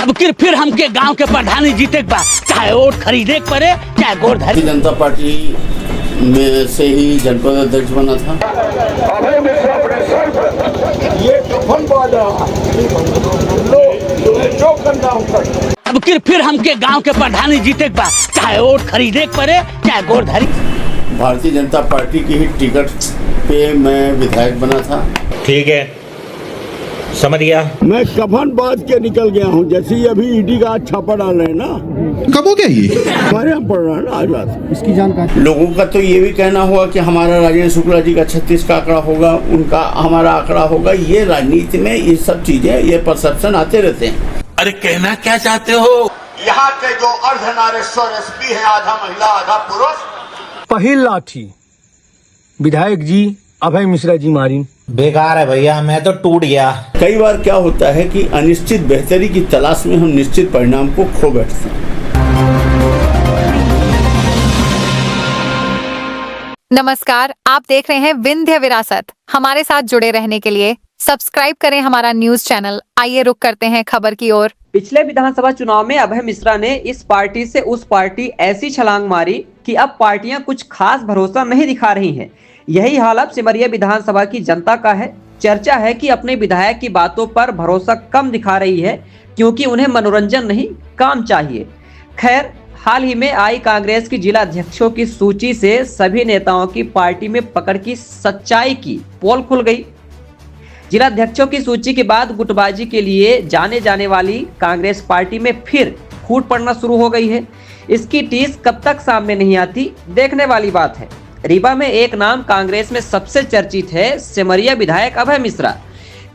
अब फिर हमके गांव के प्रधानी जीते बा, चाहे वोट खरीदे के पड़े चाहे गोड़ धरी। जनता पार्टी में से ही जनपद अध्यक्ष बना था। अब फिर हमके गांव के प्रधानी जीते बा, चाहे वोट खरीदे के पड़े चाहे गोड़ धरी। भारतीय जनता पार्टी की ही टिकट पे मैं विधायक बना था। ठीक है, समझ गया। मैं कफन बांध के निकल गया हूँ, जैसे ही अभी ईडी का छापा डाल रहे हैं ना। कब हो गया ये? हमारे यहाँ पड़ रहा है ना आज रात। इसकी जानकारी लोगों का तो ये भी कहना हुआ कि हमारा राजेंद्र शुक्ला जी का 36 का आंकड़ा होगा, उनका हमारा आंकड़ा होगा। ये राजनीति में ये सब चीजें, ये परसेप्शन आते रहते हैं। अरे कहना क्या चाहते हो? यहाँ के जो अर्धनारेश्वर एसपी है, आधा महिला आधा पुरुष। पहली लाठी विधायक जी अभय मिश्रा जी मारी। बेकार है भैया, मैं तो टूट गया। कई बार क्या होता है कि अनिश्चित बेहतरी की तलाश में हम निश्चित परिणाम को खो बैठते हैं। नमस्कार, आप देख रहे हैं विंध्य विरासत। हमारे साथ जुड़े रहने के लिए सब्सक्राइब करें हमारा न्यूज चैनल। आइए रुक करते हैं खबर की ओर। पिछले विधानसभा चुनाव में अभय मिश्रा ने इस पार्टी से उस पार्टी ऐसी छलांग मारी कि अब पार्टियां कुछ खास भरोसा नहीं दिखा रही हैं। यही हाल अब सिमरिया विधानसभा की जनता का है। चर्चा है कि अपने विधायक की बातों पर भरोसा कम दिखा रही है, क्योंकि उन्हें मनोरंजन नहीं काम चाहिए। खैर, हाल ही में आई कांग्रेस की जिला अध्यक्षों की सूची से सभी नेताओं की पार्टी में पकड़ की सच्चाई की पोल खुल गई। जिला अध्यक्षों की सूची के बाद गुटबाजी के लिए जाने जाने वाली कांग्रेस पार्टी में फिर फूट पड़ना शुरू हो गई है। इसकी टीस कब तक सामने नहीं आती, देखने वाली बात है। रीवा में एक नाम कांग्रेस में सबसे चर्चित है, सिमरिया विधायक अभय मिश्रा।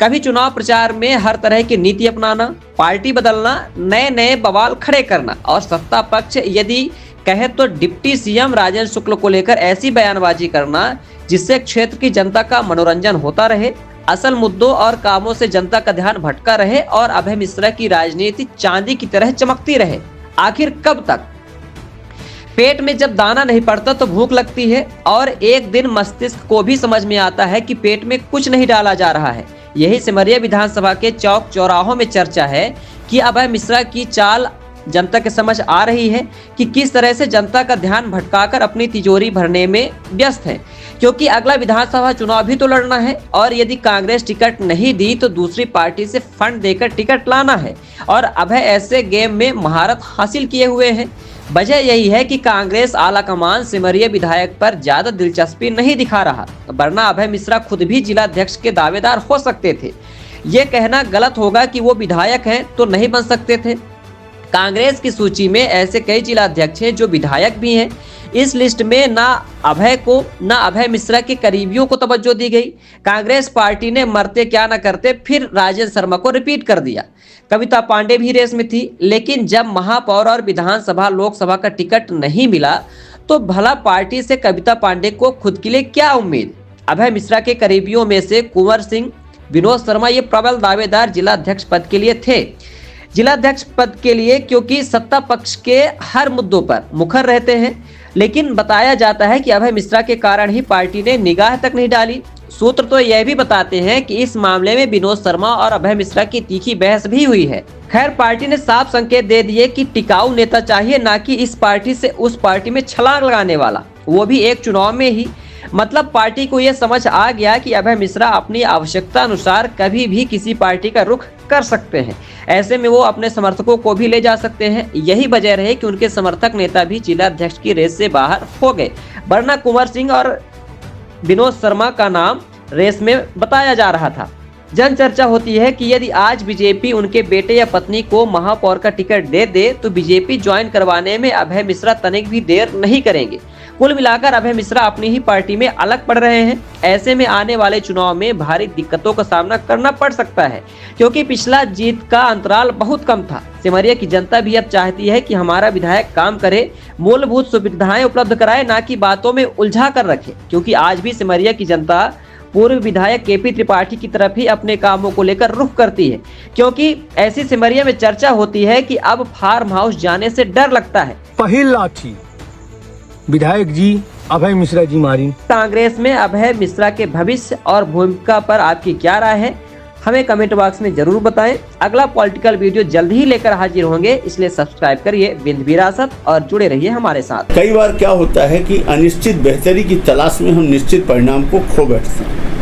कभी चुनाव प्रचार में हर तरह की नीति अपनाना, पार्टी बदलना, नए नए बवाल खड़े करना और सत्ता पक्ष यदि कहे तो डिप्टी सीएम राजेंद्र शुक्ल को लेकर ऐसी बयानबाजी करना जिससे क्षेत्र की जनता का मनोरंजन होता रहे, असल मुद्दों और कामों से जनता का ध्यान भटका रहे और अभय मिश्रा की राजनीति चांदी की तरह चमकती रहे। आखिर कब तक? पेट में जब दाना नहीं पड़ता तो भूख लगती है, और एक दिन मस्तिष्क को भी समझ में आता है कि पेट में कुछ नहीं डाला जा रहा है। यही सिमरिया विधानसभा के चौक चौराहों में चर्चा है कि अभय मिश्रा की चाल जनता के समझ आ रही है कि किस तरह से जनता का ध्यान भटकाकर अपनी तिजोरी भरने में व्यस्त है, क्योंकि अगला विधानसभा चुनाव भी तो लड़ना है और यदि कांग्रेस टिकट नहीं दी तो दूसरी पार्टी से फंड देकर टिकट लाना है। और अभय ऐसे गेम में महारत हासिल किए हुए हैं। वजह यही है कि कांग्रेस आला कमान सिमरिया विधायक पर ज्यादा दिलचस्पी नहीं दिखा रहा, वरना अभय मिश्रा खुद भी जिला अध्यक्ष के दावेदार हो सकते थे। ये कहना गलत होगा कि वो विधायक हैं तो नहीं बन सकते थे। कांग्रेस की सूची में ऐसे कई जिला अध्यक्ष हैं जो विधायक भी हैं। इस लिस्ट में ना अभय को ना अभय मिश्रा के करीबियों को तवज्जो दी गई। कांग्रेस पार्टी ने मरते क्या न करते फिर राजेंद्र शर्मा को रिपीट कर दिया। कविता पांडे भी रेस में थी, लेकिन जब महापौर और विधानसभा लोकसभा का टिकट नहीं मिला तो भला पार्टी से कविता पांडे को खुद के लिए क्या उम्मीद? अभय मिश्रा के करीबियों में से कुंवर सिंह, विनोद शर्मा ये प्रबल दावेदार जिला अध्यक्ष पद के लिए थे। जिला अध्यक्ष पद के लिए क्योंकि सत्ता पक्ष के हर मुद्दों पर मुखर रहते हैं, लेकिन बताया जाता है कि अभय मिश्रा के कारण ही पार्टी ने निगाह तक नहीं डाली। सूत्र तो यह भी बताते हैं कि इस मामले में विनोद शर्मा और अभय मिश्रा की तीखी बहस भी हुई है। खैर, पार्टी ने साफ संकेत दे दिए कि टिकाऊ नेता चाहिए, ना कि इस पार्टी से उस पार्टी में छलांग लगाने वाला, वो भी एक चुनाव में ही। मतलब पार्टी को यह समझ आ गया कि अभय मिश्रा अपनी आवश्यकता अनुसार कभी भी किसी पार्टी का रुख कर सकते हैं। ऐसे में वो अपने समर्थकों को भी ले जा सकते हैं। यही वजह रहे कि उनके समर्थक नेता भी जिला अध्यक्ष की रेस से बाहर हो गए, वरना कुंवर सिंह और विनोद शर्मा का नाम रेस में बताया जा रहा था। जन चर्चा होती है कि यदि आज बीजेपी उनके बेटे या पत्नी को महापौर का टिकट दे दे तो बीजेपी ज्वाइन करवाने में अभय मिश्रा तनिक भी देर नहीं करेंगे। कुल मिलाकर अभय मिश्रा अपनी ही पार्टी में अलग पड़ रहे हैं। ऐसे में आने वाले चुनाव में भारी दिक्कतों का सामना करना पड़ सकता है, क्योंकि पिछला जीत का अंतराल बहुत कम था। सिमरिया की जनता भी अब चाहती है कि हमारा विधायक काम करे, मूलभूत सुविधाएं उपलब्ध कराए, ना कि बातों में उलझा कर रखे। क्योंकि आज भी सिमरिया की जनता पूर्व विधायक केपी त्रिपाठी की तरफ ही अपने कामों को लेकर रुख करती है, क्योंकि ऐसी सिमरिया में चर्चा होती है कि अब फार्म हाउस जाने से डर लगता है। पहली लाठी विधायक जी अभय मिश्रा जी मारी। कांग्रेस में अभय मिश्रा के भविष्य और भूमिका पर आपकी क्या राय है? हमें कमेंट बॉक्स में जरूर बताएं। अगला पॉलिटिकल वीडियो जल्द ही लेकर हाजिर होंगे, इसलिए सब्सक्राइब करिए विंध्य विरासत और जुड़े रहिए हमारे साथ। कई बार क्या होता है कि अनिश्चित बेहतरी की तलाश में हम निश्चित परिणाम को खो बैठते हैं।